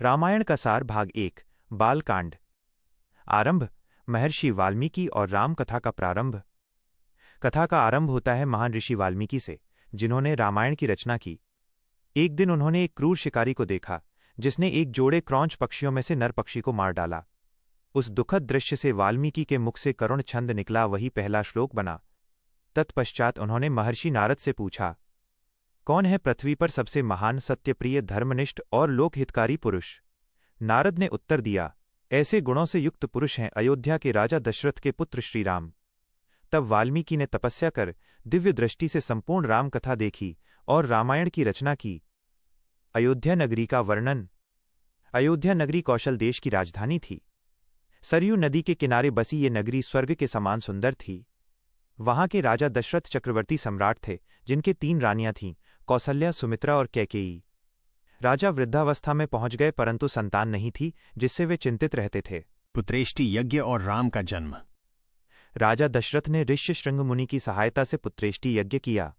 रामायण का सार भाग 1 बालकांड। आरंभ। महर्षि वाल्मीकि और राम कथा का प्रारंभ। कथा का आरंभ होता है महान ऋषि वाल्मीकि से, जिन्होंने रामायण की रचना की। एक दिन उन्होंने एक क्रूर शिकारी को देखा, जिसने एक जोड़े क्रौंच पक्षियों में से नर पक्षी को मार डाला। उस दुखद दृश्य से वाल्मीकि के मुख से करुण छंद निकला, वही पहला श्लोक बना। तत्पश्चात उन्होंने महर्षि नारद से पूछा, कौन है पृथ्वी पर सबसे महान, सत्यप्रिय, धर्मनिष्ठ और लोकहितकारी पुरुष? नारद ने उत्तर दिया, ऐसे गुणों से युक्त पुरुष हैं अयोध्या के राजा दशरथ के पुत्र श्रीराम। तब वाल्मीकि ने तपस्या कर दिव्य दृष्टि से संपूर्ण राम कथा देखी और रामायण की रचना की। अयोध्या नगरी का वर्णन। अयोध्या नगरी कौशल देश की राजधानी थी। सरयू नदी के किनारे बसी ये नगरी स्वर्ग के समान सुंदर थी। वहां के राजा दशरथ चक्रवर्ती सम्राट थे, जिनके 3 रानियां थीं, कौसल्या, सुमित्रा और कैकेयी। राजा वृद्धावस्था में पहुंच गए, परंतु संतान नहीं थी, जिससे वे चिंतित रहते थे। पुत्रेष्टि यज्ञ और राम का जन्म। राजा दशरथ ने ऋषि शृंग मुनि की सहायता से पुत्रेष्टि यज्ञ किया।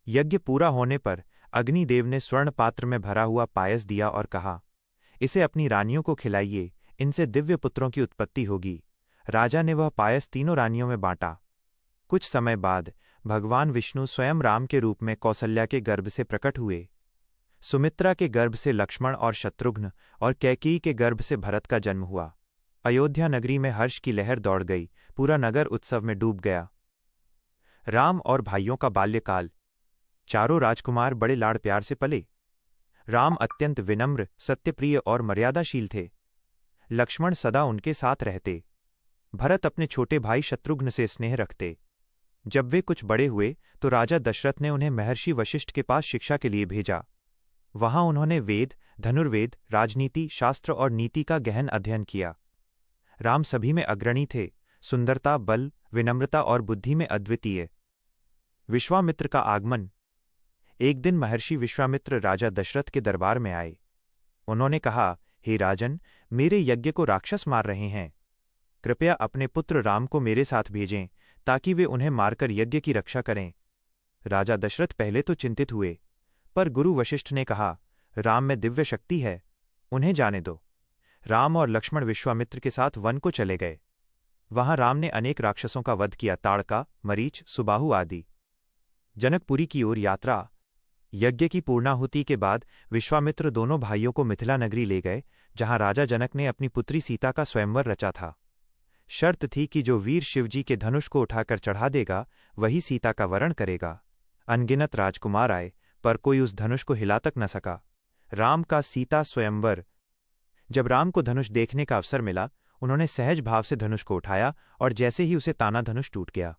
यज्ञ पूरा होने पर अग्निदेव ने स्वर्ण पात्र में भरा हुआ पायस दिया और कहा, इसे अपनी रानियों को खिलाइए, इनसे दिव्य पुत्रों की उत्पत्ति होगी। राजा ने वह पायस तीनों रानियों में बांटा। कुछ समय बाद भगवान विष्णु स्वयं राम के रूप में कौसल्या के गर्भ से प्रकट हुए। सुमित्रा के गर्भ से लक्ष्मण और शत्रुघ्न और कैकेयी के गर्भ से भरत का जन्म हुआ। अयोध्या नगरी में हर्ष की लहर दौड़ गई, पूरा नगर उत्सव में डूब गया। राम और भाइयों का बाल्यकाल। चारों राजकुमार बड़े लाड़ प्यार से पले। राम अत्यंत विनम्र, सत्यप्रिय और मर्यादाशील थे। लक्ष्मण सदा उनके साथ रहते। भरत अपने छोटे भाई शत्रुघ्न से स्नेह रखते। जब वे कुछ बड़े हुए तो राजा दशरथ ने उन्हें महर्षि वशिष्ठ के पास शिक्षा के लिए भेजा। वहां उन्होंने वेद, धनुर्वेद, राजनीति, शास्त्र और नीति का गहन अध्ययन किया। राम सभी में अग्रणी थे, सुंदरता, बल, विनम्रता और बुद्धि में अद्वितीय। विश्वामित्र का आगमन। एक दिन महर्षि विश्वामित्र राजा दशरथ के दरबार में आए। उन्होंने कहा, हे राजन, मेरे यज्ञ को राक्षस मार रहे हैं। कृपया अपने पुत्र राम को मेरे साथ भेजें, ताकि वे उन्हें मारकर यज्ञ की रक्षा करें। राजा दशरथ पहले तो चिंतित हुए, पर गुरु वशिष्ठ ने कहा, राम में दिव्य शक्ति है, उन्हें जाने दो। राम और लक्ष्मण विश्वामित्र के साथ वन को चले गए। वहां राम ने अनेक राक्षसों का वध किया, ताड़का, मरीच, सुबाहु आदि। जनकपुरी की ओर यात्रा। यज्ञ की पूर्णाहुति के बाद विश्वामित्र दोनों भाइयों को मिथिला नगरी ले गए, जहां राजा जनक ने अपनी पुत्री सीता का स्वयंवर रचा था। शर्त थी कि जो वीर शिवजी के धनुष को उठाकर चढ़ा देगा, वही सीता का वरण करेगा। अनगिनत राजकुमार आए, पर कोई उस धनुष को हिला तक न सका। राम का सीता स्वयंवर। जब राम को धनुष देखने का अवसर मिला, उन्होंने सहज भाव से धनुष को उठाया और जैसे ही उसे ताना, धनुष टूट गया।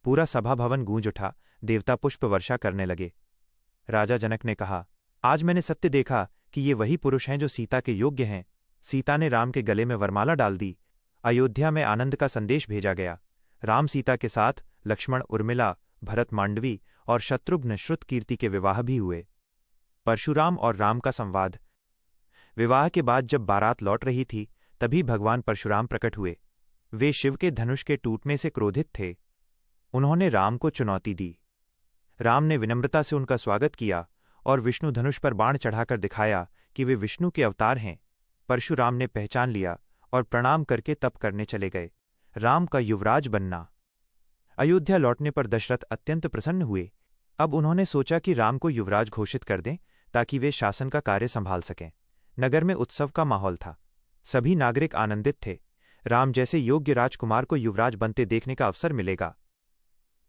पूरा सभा भवन गूंज उठा, देवता पुष्प वर्षा करने लगे। राजा जनक ने कहा, आज मैंने सत्य देखा कि ये वही पुरुष हैं जो सीता के योग्य हैं। सीता ने राम के गले में वरमाला डाल दी। अयोध्या में आनंद का संदेश भेजा गया। राम सीता के साथ लक्ष्मण उर्मिला, भरत मांडवी और शत्रुघ्न श्रुतकीर्ति के विवाह भी हुए। परशुराम और राम का संवाद। विवाह के बाद जब बारात लौट रही थी, तभी भगवान परशुराम प्रकट हुए। वे शिव के धनुष के टूटने से क्रोधित थे। उन्होंने राम को चुनौती दी। राम ने विनम्रता से उनका स्वागत किया और विष्णु धनुष पर बाण चढ़ाकर दिखाया कि वे विष्णु के अवतार हैं। परशुराम ने पहचान लिया और प्रणाम करके तप करने चले गए। राम का युवराज बनना। अयोध्या लौटने पर दशरथ अत्यंत प्रसन्न हुए। अब उन्होंने सोचा कि राम को युवराज घोषित कर दें, ताकि वे शासन का कार्य संभाल सकें। नगर में उत्सव का माहौल था। सभी नागरिक आनंदित थे। राम जैसे योग्य राजकुमार को युवराज बनते देखने का अवसर मिलेगा।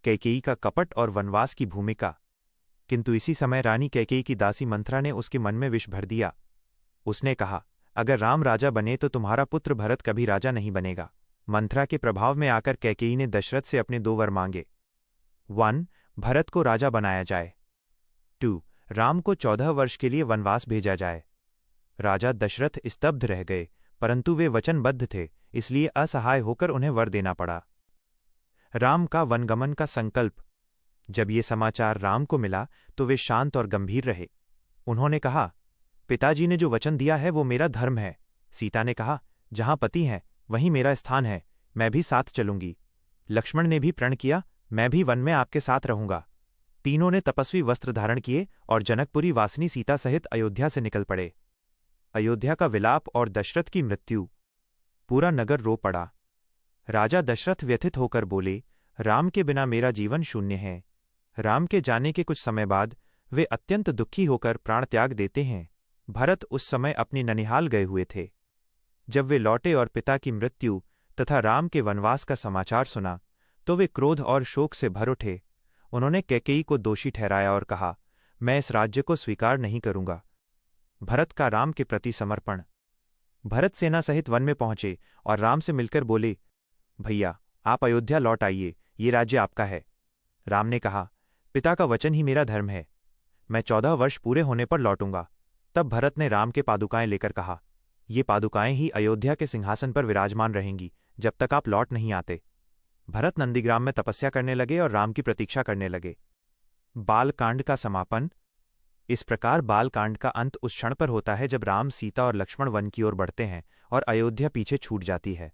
कैकेयी का कपट और वनवास की भूमिका। किंतु इसी समय रानी कैकेयी की दासी मंथरा ने उसके मन में विष भर दिया। उसने कहा, अगर राम राजा बने तो तुम्हारा पुत्र भरत कभी राजा नहीं बनेगा। मंथरा के प्रभाव में आकर कैकेयी ने दशरथ से अपने 2 वर मांगे। 1. भरत को राजा बनाया जाए। 2. राम को 14 वर्ष के लिए वनवास भेजा जाए। राजा दशरथ स्तब्ध रह गए, परंतु वे वचनबद्ध थे, इसलिए असहाय होकर उन्हें वर देना पड़ा। राम का वनगमन का संकल्प। जब ये समाचार राम को मिला तो वे शांत और गंभीर रहे। उन्होंने कहा, पिताजी ने जो वचन दिया है वो मेरा धर्म है। सीता ने कहा, जहां पति हैं वहीं मेरा स्थान है, मैं भी साथ चलूंगी। लक्ष्मण ने भी प्रण किया, मैं भी वन में आपके साथ रहूंगा। तीनों ने तपस्वी वस्त्र धारण किए और जनकपुरी वासिनी सीता सहित अयोध्या से निकल पड़े। अयोध्या का विलाप और दशरथ की मृत्यु। पूरा नगर रो पड़ा। राजा दशरथ व्यथित होकर बोले, राम के बिना मेरा जीवन शून्य है। राम के जाने के कुछ समय बाद वे अत्यंत दुखी होकर प्राण त्याग देते हैं। भरत उस समय अपनी ननिहाल गए हुए थे। जब वे लौटे और पिता की मृत्यु तथा राम के वनवास का समाचार सुना तो वे क्रोध और शोक से भर उठे। उन्होंने कैकेयी को दोषी ठहराया और कहा, मैं इस राज्य को स्वीकार नहीं करूंगा। भरत का राम के प्रति समर्पण। भरत सेना सहित वन में पहुंचे और राम से मिलकर बोले, भैया आप अयोध्या लौट आइए, ये राज्य आपका है। राम ने कहा, पिता का वचन ही मेरा धर्म है, मैं 14 वर्ष पूरे होने पर लौटूंगा। तब भरत ने राम के पादुकाएं लेकर कहा, ये पादुकाएं ही अयोध्या के सिंहासन पर विराजमान रहेंगी जब तक आप लौट नहीं आते। भरत नंदीग्राम में तपस्या करने लगे और राम की प्रतीक्षा करने लगे। बालकांड का समापन। इस प्रकार बालकांड का अंत उस क्षण पर होता है जब राम, सीता और लक्ष्मण वन की ओर बढ़ते हैं और अयोध्या पीछे छूट जाती है।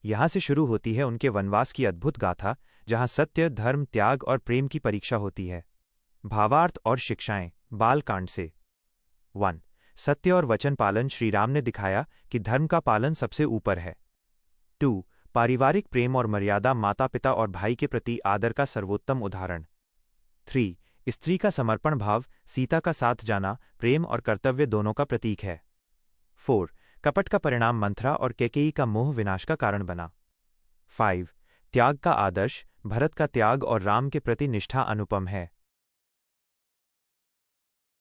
यहां से शुरू होती है उनके वनवास की अद्भुत गाथा, जहां सत्य, धर्म, त्याग और प्रेम की परीक्षा होती है। भावार्थ और शिक्षाएं बालकांड से। 1. सत्य और वचन पालन। श्री राम ने दिखाया कि धर्म का पालन सबसे ऊपर है। 2. पारिवारिक प्रेम और मर्यादा। माता पिता और भाई के प्रति आदर का सर्वोत्तम उदाहरण। 3. स्त्री का समर्पण भाव। सीता का साथ जाना प्रेम और कर्तव्य दोनों का प्रतीक है। 4. कपट का परिणाम मंथरा और कैकेयी का मोह विनाश का कारण बना। 5. त्याग का आदर्श। भरत का त्याग और राम के प्रति निष्ठा अनुपम है।